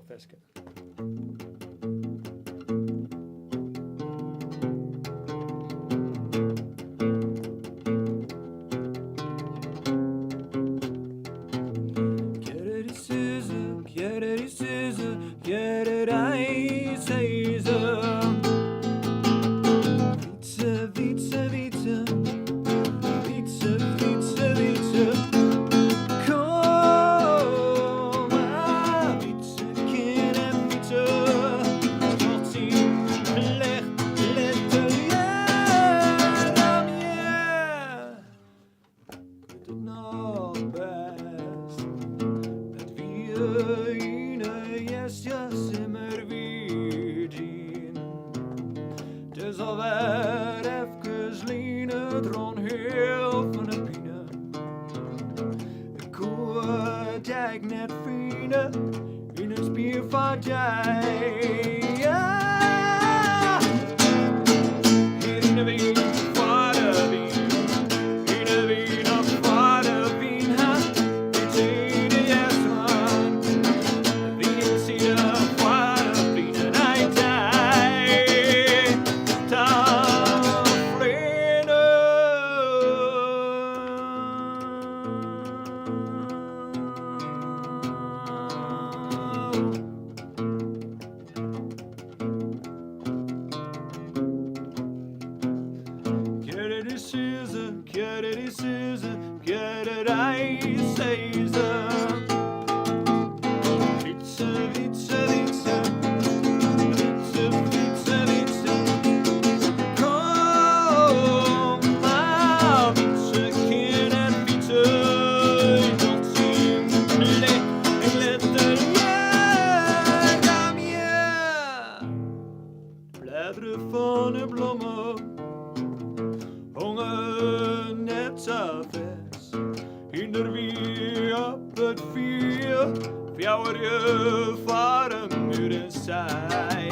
fasken. Det zal weer even lenen, dron heel van de pine. Ik hoor jij net vrienden in het spier van jij. Hier in de wind, voor de wind, in de wind of voor de wind. Ik zie de eerste man, wie ik zie de voor de wind. Get it, I say so. Vitse, vitse, vitse. Vitse, vitse, vitse. Kom maar, vitse, kind en vitse. Tot zien, letter, ja, damje. Bladeren van de bloemen hongen net zo vers. In der wie op het vuur, fjouwer je voor een muren zij.